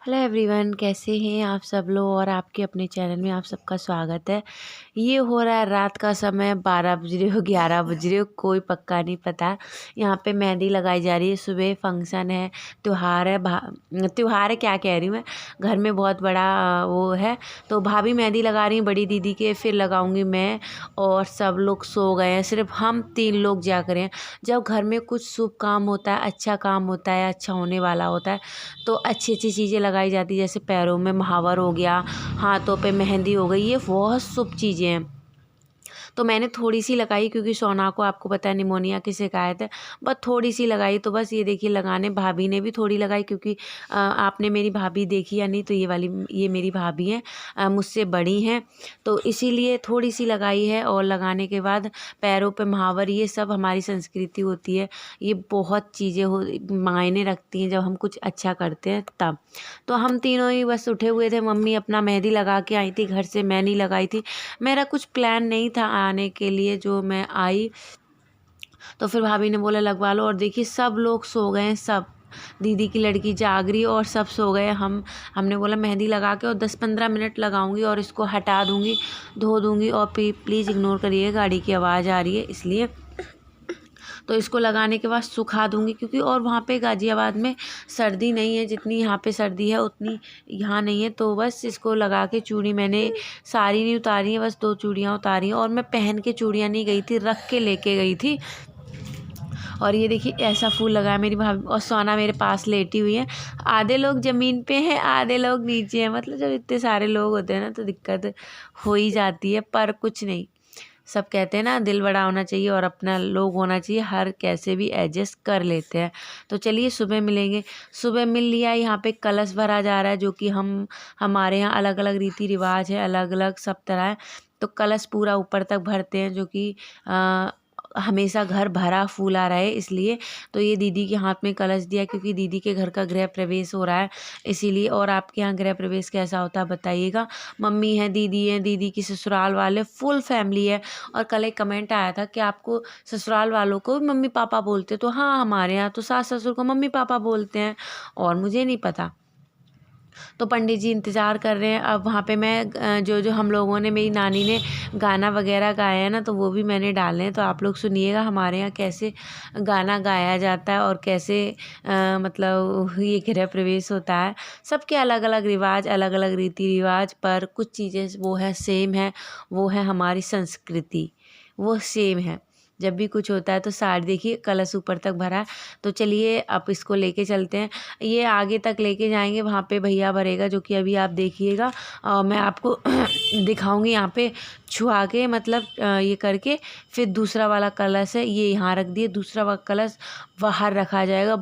Hello everyone, कैसे हैं आप सब लोग। और आपके अपने चैनल में आप सबका स्वागत है। ये हो रहा है रात का समय, 12 बज रहे हो 11 बज रहे हो, कोई पक्का नहीं पता। यहाँ पे मेहंदी लगाई जा रही है। सुबह फंक्शन है, त्योहार है। त्योहार है क्या कह रही हूँ मैं, घर में बहुत बड़ा वो है। तो भाभी मेहंदी लगा रही हैं बड़ी दीदी के, फिर लगाऊंगी मैं। और सब लोग सो गए हैं, सिर्फ हम 3 लोग जाग रहे हैं। जब घर में कुछ शुभ काम होता है, अच्छा काम होता है, अच्छा होने वाला होता है, तो अच्छी अच्छी चीज़ें लगाई जाती है। जैसे पैरों में महावर हो गया, हाथों पे मेहंदी हो गई, ये बहुत शुभ चीज़ें हैं। तो मैंने थोड़ी सी लगाई क्योंकि सोना को आपको पता है निमोनिया की शिकायत है। बस थोड़ी सी लगाई, तो बस ये देखिए लगाने। भाभी ने भी थोड़ी लगाई क्योंकि आपने मेरी भाभी देखी या नहीं, तो ये मेरी भाभी हैं, मुझसे बड़ी हैं, तो इसीलिए थोड़ी सी लगाई है। और लगाने के बाद पैरों पे महावर, ये सब हमारी संस्कृति होती है। ये बहुत चीज़ें हो मायने रखती हैं जब हम कुछ अच्छा करते हैं तब। तो हम तीनों ही बस उठे हुए थे। मम्मी अपना मेहंदी लगा के आई थी घर से, मैं नहीं लगाई थी। मेरा कुछ प्लान नहीं था आने के लिए, जो मैं आई तो फिर भाभी ने बोला लगवा लो। और देखिए सब लोग सो गए हैं, सब दीदी की लड़की जाग रही और सब सो गए। हमने बोला मेहंदी लगा के और 10-15 मिनट लगाऊंगी और इसको हटा दूंगी, धो दूंगी। और प्लीज़ इग्नोर करिए, गाड़ी की आवाज़ आ रही है इसलिए। तो इसको लगाने के बाद सुखा दूंगी, क्योंकि और वहाँ पे गाज़ियाबाद में सर्दी नहीं है, जितनी यहाँ पे सर्दी है उतनी यहाँ नहीं है। तो बस इसको लगा के चूड़ी मैंने सारी नहीं उतारी है, बस 2 चूड़ियाँ उतारी हैं। और मैं पहन के चूड़ियाँ नहीं गई थी, रख के लेके गई थी। और ये देखिए ऐसा फूल लगाया मेरी भाभी। और सोना मेरे पास लेटी हुई है। आधे लोग ज़मीन पे हैं, आधे लोग नीचे हैं। मतलब जब इतने सारे लोग होते हैं ना, तो दिक्कत हो ही जाती है, पर कुछ नहीं। सब कहते हैं ना, दिल बड़ा होना चाहिए और अपना लोग होना चाहिए, हर कैसे भी एडजस्ट कर लेते हैं। तो चलिए सुबह मिलेंगे। सुबह मिल लिया। यहाँ पे कलश भरा जा रहा है, जो कि हमारे यहाँ अलग अलग रीति रिवाज है, अलग अलग सब तरह है। तो कलश पूरा ऊपर तक भरते हैं, जो कि हमेशा घर भरा फूला रहे इसलिए। तो ये दीदी के हाथ में कलश दिया, क्योंकि दीदी के घर का गृह प्रवेश हो रहा है इसीलिए। और आपके यहाँ गृह प्रवेश कैसा होता है बताइएगा। मम्मी है, दीदी की ससुराल वाले, फुल फैमिली है। और कल एक कमेंट आया था कि आपको ससुराल वालों को भी मम्मी पापा बोलते हो। तो हाँ, हमारे यहाँ तो सास ससुर को मम्मी पापा बोलते हैं, और मुझे नहीं पता। तो पंडित जी इंतज़ार कर रहे हैं। अब वहाँ पे मैं जो जो हम लोगों ने, मेरी नानी ने गाना वगैरह गाया है ना, तो वो भी मैंने डाले हैं। तो आप लोग सुनिएगा हमारे यहाँ कैसे गाना गाया जाता है और कैसे मतलब ये गृह प्रवेश होता है। सबके अलग अलग रिवाज, अलग अलग रीति रिवाज, पर कुछ चीज़ें वो है सेम है। वो है हमारी संस्कृति, वो सेम है। जब भी कुछ होता है तो साड़ी, देखिए कलश ऊपर तक भरा है। तो चलिए अब इसको लेके चलते हैं। ये आगे तक लेके जाएंगे, वहाँ पे भैया भरेगा, जो कि अभी आप देखिएगा। मैं आपको दिखाऊंगी यहाँ पे छुआ के, मतलब ये करके। फिर दूसरा वाला कलश है, ये यहाँ रख दिए। दूसरा वाला कलश बाहर रखा जाएगा।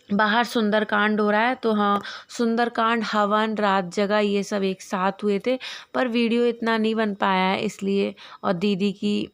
बाहर सुंदरकांड हो रहा है। तो हाँ, सुंदरकांड, हवन, रात जगह, ये सब एक साथ हुए थे, पर वीडियो इतना नहीं बन पाया है इसलिए। और दीदी की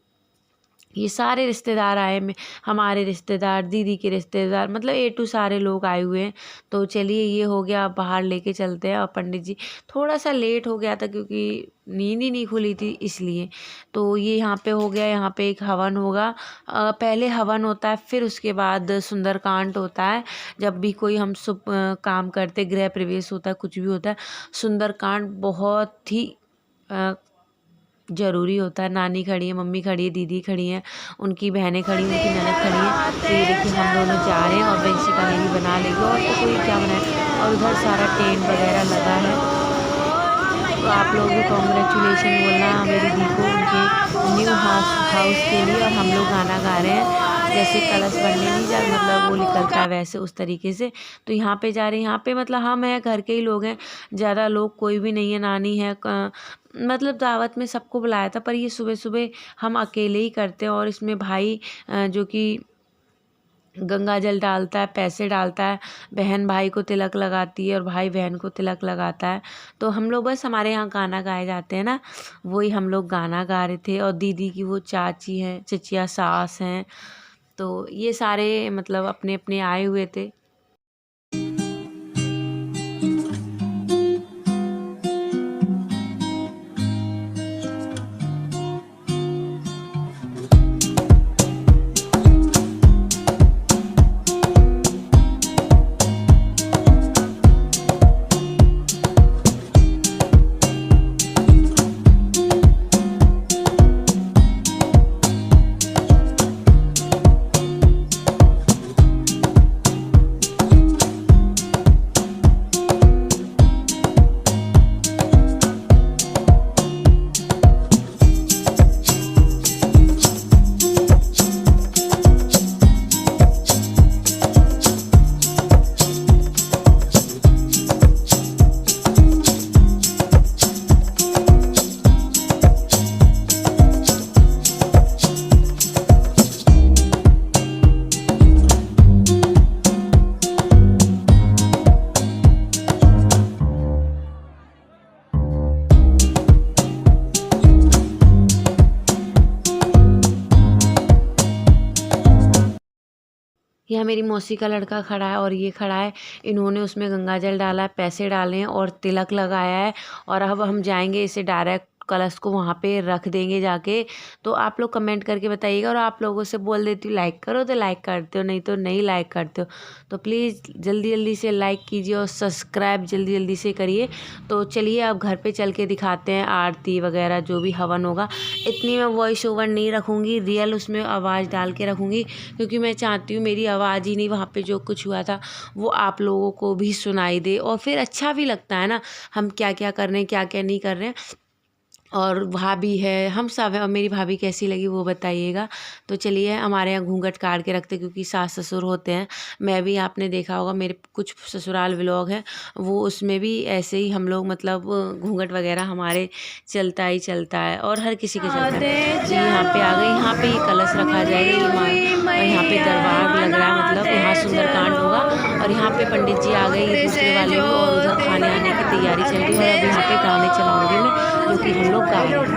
ये सारे रिश्तेदार आए में, हमारे रिश्तेदार, दीदी के रिश्तेदार, मतलब ए टू सारे लोग आए हुए हैं। तो चलिए ये हो गया, अब बाहर लेके चलते हैं। और पंडित जी थोड़ा सा लेट हो गया था क्योंकि नींद ही नहीं खुली थी इसलिए। तो ये यहाँ पे हो गया। यहाँ पे एक हवन होगा। पहले हवन होता है, फिर उसके बाद सुंदरकांड होता है। जब भी कोई हम शुभ काम करते, गृह प्रवेश होता है, कुछ भी होता है, सुंदरकांड बहुत ही ज़रूरी होता है। नानी खड़ी है, मम्मी खड़ी है, दीदी खड़ी हैं, उनकी बहनें खड़ी हैं, उनकी ननद खड़ी हैं। तो ये देखिए हम दोनों जा रहे हैं, और वंशिका मेरी बना लेगी, और तो कोई क्या बनाए। और उधर सारा टेंट वगैरह लगा है। तो आप लोग भी कॉन्ग्रेचुलेशन बोलना मेरी दी को, उनके न्यू हाउस के लिए। और हम लोग गाना गा रहे हैं, जैसे कलश बनने नहीं जा, मतलब वो निकलता है वैसे, उस तरीके से। तो यहाँ पे जा रहे हैं। यहाँ पे मतलब हम हैं, घर के ही लोग हैं, ज़्यादा लोग कोई भी नहीं है। नानी है, मतलब दावत में सबको बुलाया था, पर ये सुबह सुबह हम अकेले ही करते हैं। और इसमें भाई जो कि गंगा जल डालता है, पैसे डालता है, बहन भाई को तिलक लगाती है और भाई बहन को तिलक लगाता है। तो हम लोग बस, हमारे यहाँ गाना गाए जाते हैं ना, वही हम लोग गाना गा रहे थे। और दीदी की वो चाची हैं, चचिया सास हैं, तो ये सारे मतलब अपने अपने आए हुए थे। यह मेरी मौसी का लड़का खड़ा है और ये खड़ा है, इन्होंने उसमें गंगा जल डाला है, पैसे डाले हैं और तिलक लगाया है। और अब हम जाएंगे इसे डायरेक्ट कलश को वहाँ पे रख देंगे जाके। तो आप लोग कमेंट करके बताइएगा, और आप लोगों से बोल देती हूँ लाइक करो तो लाइक करते हो, नहीं तो नहीं लाइक करते हो। तो प्लीज़ जल्दी जल्दी से लाइक कीजिए और सब्सक्राइब जल्दी जल्दी से करिए। तो चलिए अब घर पे चल के दिखाते हैं आरती वगैरह जो भी हवन होगा। इतनी मैं वॉइस ओवर नहीं रखूँगी, रियल उसमें आवाज़ डाल के रखूँगी, क्योंकि मैं चाहती हूँ मेरी आवाज़ ही नहीं, वहाँ पे जो कुछ हुआ था वो आप लोगों को भी सुनाई दे, और फिर अच्छा भी लगता है ना, हम क्या क्या कर रहे हैं क्या क्या नहीं कर रहे हैं। और भाभी है, हम सब है, और मेरी भाभी कैसी लगी वो बताइएगा। तो चलिए, हमारे यहाँ घूंघट काट के रखते क्योंकि सास ससुर होते हैं। मैं भी, आपने देखा होगा मेरे कुछ ससुराल व्लॉग हैं, वो उसमें भी ऐसे ही हम लोग मतलब घूंघट वगैरह हमारे चलता ही चलता है, और हर किसी के चलता है। तो यहाँ पे आ गई, यहाँ पे ये कलश रखा जाएगा, और यहाँ पे दरबार लग रहा है, मतलब यहाँ सुंदरकांड होगा। और यहाँ पे पंडित जी आ गए, ये दूसरे वाले भी, और उधर खाने आने की तैयारी चल रही है। और अब यहाँ पे गाने चलाऊंगी मैं, जो कि हम लोग गा रहे हैं।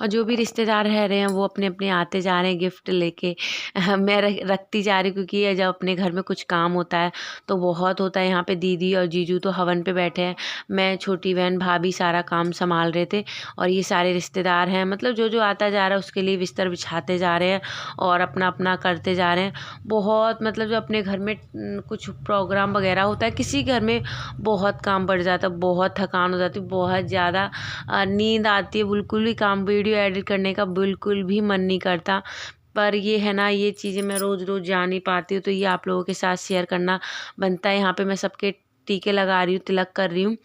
और जो भी रिश्तेदार रह रहे हैं वो अपने अपने आते जा रहे हैं गिफ्ट लेके। मैं रखती जा रही हूँ, क्योंकि ये जब अपने घर में कुछ काम होता है तो बहुत होता है। यहाँ पे दीदी और जीजू तो हवन पे बैठे हैं, मैं, छोटी बहन, भाभी सारा काम संभाल रहे थे। और ये सारे रिश्तेदार हैं, मतलब जो जो आता जा रहा है उसके लिए बिस्तर बिछाते जा रहे हैं और अपना अपना करते जा रहे हैं। बहुत मतलब जो अपने घर में कुछ प्रोग्राम वगैरह होता है, किसी घर में बहुत काम बढ़ जाता है, बहुत थकान हो जाती है, बहुत ज़्यादा नींद आती है, बिल्कुल भी काम वीडियो एडिट करने का बिल्कुल भी मन नहीं करता। पर ये है ना, ये चीज़ें मैं रोज़ रोज़ जा नहीं पाती हूँ, तो ये आप लोगों के साथ शेयर करना बनता है। यहाँ पे मैं सबके टीके लगा रही हूँ, तिलक कर रही हूँ,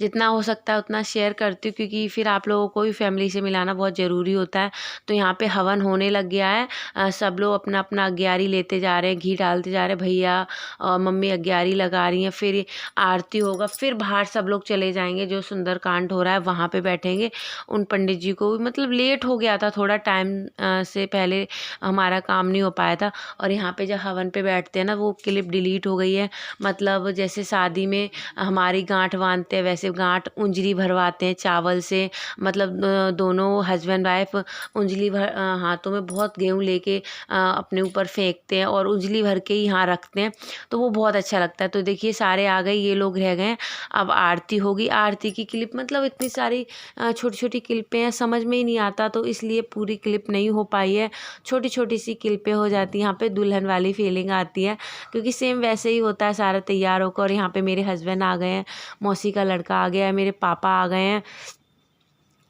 जितना हो सकता है उतना शेयर करती हूँ, क्योंकि फिर आप लोगों को भी फैमिली से मिलाना बहुत ज़रूरी होता है। तो यहाँ पे हवन होने लग गया है, सब लोग अपना अपना अग्यारी लेते जा रहे हैं, घी डालते जा रहे हैं, भैया और मम्मी अग्यारी लगा रही हैं। फिर आरती होगा, फिर बाहर सब लोग चले जाएंगे, जो सुंदरकांड हो रहा है वहाँ पे बैठेंगे। उन पंडित जी को भी मतलब लेट हो गया था, थोड़ा टाइम से पहले हमारा काम नहीं हो पाया था। और यहाँ पे जब हवन पे बैठते हैं ना, वो क्लिप डिलीट हो गई है, मतलब जैसे शादी में हमारी गांठ बांधते हैं वैसे गांठ उंजली भरवाते हैं चावल से, मतलब दोनों हस्बैंड वाइफ उंजली भर हाथों में बहुत गेहूँ लेके अपने ऊपर फेंकते हैं और उंजली भर के ही यहाँ रखते हैं, तो वो बहुत अच्छा लगता है। तो देखिए सारे आ गए, ये लोग रह गए हैं, अब आरती होगी। आरती की क्लिप मतलब इतनी सारी छोटी छोटी क्लिपें हैं, समझ में ही नहीं आता, तो इसलिए पूरी क्लिप नहीं हो पाई है, छोटी छोटी सी क्लिपें हो जाती हैं। यहाँ पे दुल्हन वाली फीलिंग आती है, क्योंकि सेम वैसे ही होता है सारा तैयार होकर। और यहाँ पे मेरे हस्बैंड आ गए हैं, मौसी का लड़का आ गया है, मेरे पापा आ गए हैं।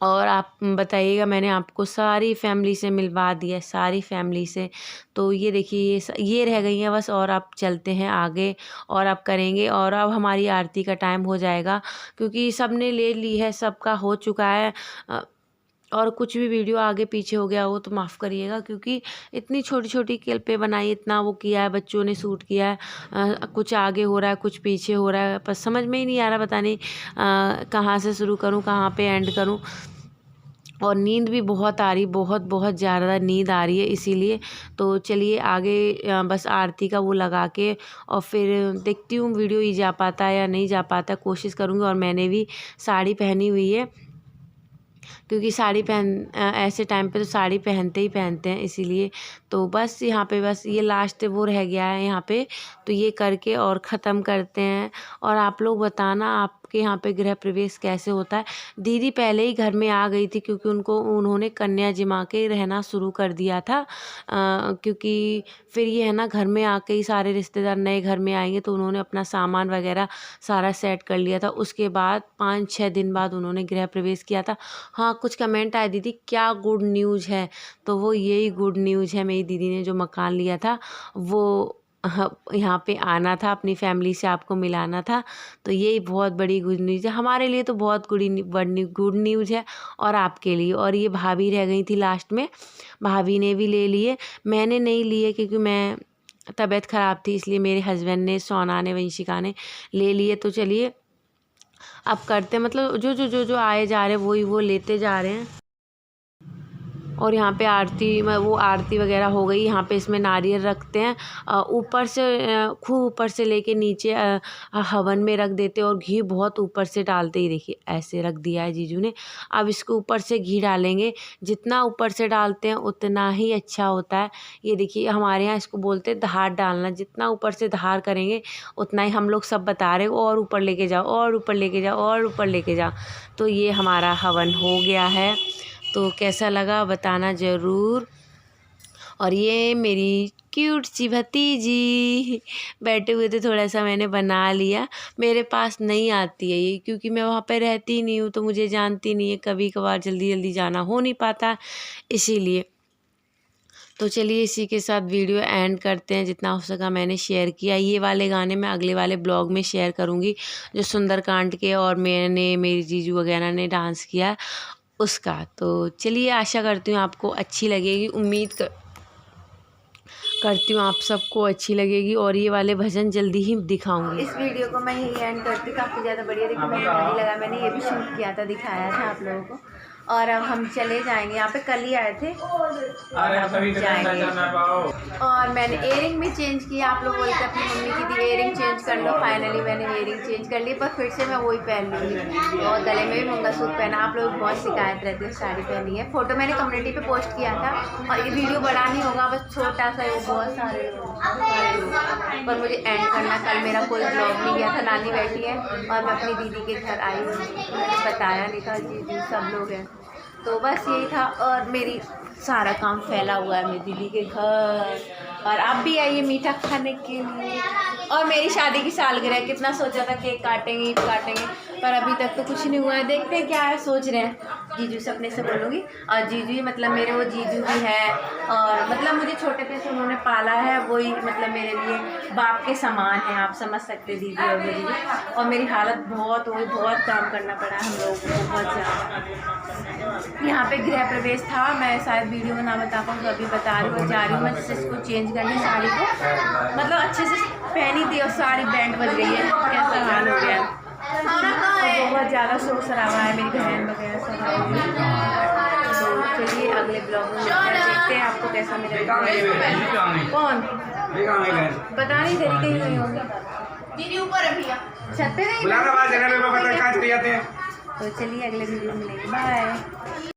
और आप बताइएगा, मैंने आपको सारी फैमिली से मिलवा दिया, सारी फैमिली से। तो ये देखिए, ये रह गई हैं बस, और आप चलते हैं आगे और आप करेंगे। और अब हमारी आरती का टाइम हो जाएगा, क्योंकि सब ने ले ली है, सबका हो चुका है। और कुछ भी वीडियो आगे पीछे हो गया हो तो माफ़ करिएगा, क्योंकि इतनी छोटी छोटी क्लिपें बनाई, इतना वो किया है, बच्चों ने शूट किया है, कुछ आगे हो रहा है कुछ पीछे हो रहा है, पर समझ में ही नहीं आ रहा, पता नहीं कहाँ से शुरू करूँ कहाँ पे एंड करूँ। और नींद भी बहुत आ रही, बहुत बहुत ज़्यादा नींद आ रही है, इसीलिए तो चलिए आगे बस आरती का वो लगा के और फिर देखती हूँ वीडियो ही जा पाता है या नहीं जा पाता, कोशिश करूँगी। और मैंने भी साड़ी पहनी हुई है, क्योंकि साड़ी ऐसे टाइम पे तो साड़ी पहनते ही पहनते हैं, इसीलिए तो बस यहाँ पे बस ये लास्ट वो रह गया है यहाँ पे, तो ये करके और ख़त्म करते हैं। और आप लोग बताना आपके यहाँ पे गृह प्रवेश कैसे होता है। दीदी पहले ही घर में आ गई थी, क्योंकि उन्होंने कन्या जमा के रहना शुरू कर दिया था, क्योंकि फिर ये है ना घर में आके ही सारे रिश्तेदार नए घर में आएंगे, तो उन्होंने अपना सामान वगैरह सारा सेट कर लिया था। उसके बाद 5-6 दिन बाद उन्होंने गृह प्रवेश किया था। हाँ, कुछ कमेंट आए दीदी क्या गुड न्यूज़ है, तो वो यही गुड न्यूज़ है। मेरी दीदी ने जो मकान लिया था वो यहाँ पे आना था, अपनी फैमिली से आपको मिलाना था, तो यही बहुत बड़ी गुड न्यूज़ है हमारे लिए, तो बहुत गुड न्यूज़ है। और आपके लिए, और ये भाभी रह गई थी लास्ट में, भाभी ने भी ले लिए, मैंने नहीं लिए क्योंकि मैं तबीयत ख़राब थी, इसलिए मेरे हस्बैंड ने, सोना ने, वंशिका ने ले लिए। तो चलिए अब करते हैं, मतलब जो आए जा रहे हैं वही वो लेते जा रहे हैं। और यहाँ पे वो आरती वगैरह हो गई। यहाँ पे इसमें नारियल रखते हैं, ऊपर से खूब ऊपर से लेके नीचे हवन में रख देते हैं, और घी बहुत ऊपर से डालते ही, देखिए ऐसे रख दिया है जीजू ने। अब इसको ऊपर से घी डालेंगे, जितना ऊपर से डालते हैं उतना ही अच्छा होता है। ये देखिए हमारे यहाँ इसको बोलते हैं धार डालना, जितना ऊपर से धार करेंगे उतना ही, हम लोग सब बता रहे और ऊपर लेके जाओ और ऊपर लेके जाओ और ऊपर लेके जाओ। तो ये हमारा हवन हो गया है, तो कैसा लगा बताना ज़रूर। और ये मेरी क्यूट सी भतीजी बैठे हुए थे, थोड़ा सा मैंने बना लिया। मेरे पास नहीं आती है ये, क्योंकि मैं वहाँ पे रहती नहीं हूँ, तो मुझे जानती नहीं है, कभी कभार जल्दी जल्दी जाना हो नहीं पाता, इसीलिए। तो चलिए इसी के साथ वीडियो एंड करते हैं। जितना हो सका मैंने शेयर किया। ये वाले गाने मैं अगले वाले ब्लॉग में शेयर करूँगी, जो सुंदरकांड के और मेरी जीजू वगैरह ने डांस किया उसका। तो चलिए आशा करती हूँ आपको अच्छी लगेगी, उम्मीद करती हूँ आप सबको अच्छी लगेगी, और ये वाले भजन जल्दी ही दिखाऊंगी। इस वीडियो को मैं यही एंड करती हूँ, काफ़ी ज़्यादा बढ़िया देखिए, मैंने मेहंदी लगा, मैंने ये भी शूट किया था, दिखाया था आप लोगों को। और अब हम चले जाएंगे, यहाँ पे कल ही आए थे और अब हम जाएंगे। और मैंने इयरिंग भी चेंज किया, आप लोग बोलते अपनी मम्मी की दी इयरिंग चेंज कर लो, फाइनली मैंने इयरिंग चेंज कर ली, पर फिर से मैं वही पहन लूँगी। और गले में भी मंगलसूत्र पहना, आप लोग बहुत शिकायत रहती है साड़ी पहनी है। फोटो मैंने कम्युनिटी पे पोस्ट किया था, और ये वीडियो बड़ा नहीं होगा, बस छोटा सा, वो बहुत सारे पर मुझे एंड करना। कल मेरा कोई ब्लॉग नहीं गया था, नानी बैठी है और मैं अपनी दीदी के घर आई हूँ, मुझे बताया नहीं था, जी सब लोग हैं, तो बस यही था। और मेरी सारा काम फैला हुआ है मेरी दीदी के घर, और आप भी आइए मीठा खाने के लिए। और मेरी शादी की सालगिरह, कितना सोचा था केक काटेंगे ईद काटेंगे, पर अभी तक तो कुछ नहीं हुआ है, देखते हैं क्या है, सोच रहे हैं। जीजू से अपने से बोलूँगी, और जीजू ही मतलब मेरे वो जीजू भी है, और मतलब मुझे छोटे पे से उन्होंने पाला है, वही मतलब मेरे लिए बाप के समान है, आप समझ सकते दीदी और मेरी। और मेरी हालत बहुत काम करना पड़ा हम लोगों को, बहुत ज़्यादा। यहाँ पे गृह प्रवेश था, मैं शायद वीडियो में ना बता पाऊँ, तो अभी बता रही हूँ, जा रही हूँ मैं जैसे इसको चेंज करने साड़ी को, मतलब अच्छे से पहनी थी और साड़ी बैंड बज गई है, कैसा हाल हो गया है। बहुत ज़्यादा शोर शराबा है, मेरी बहन वगैरह सब आई हुई। तो चलिए अगले ब्लॉग में देखते हैं आपको कैसा मिलेगा। कौन पता नहीं, तेरी कहीं नहीं होगी दीदी, ऊपर है भैया, छत पे नहीं। तो चलिए अगले वीडियो में मिलेंगे, बाय।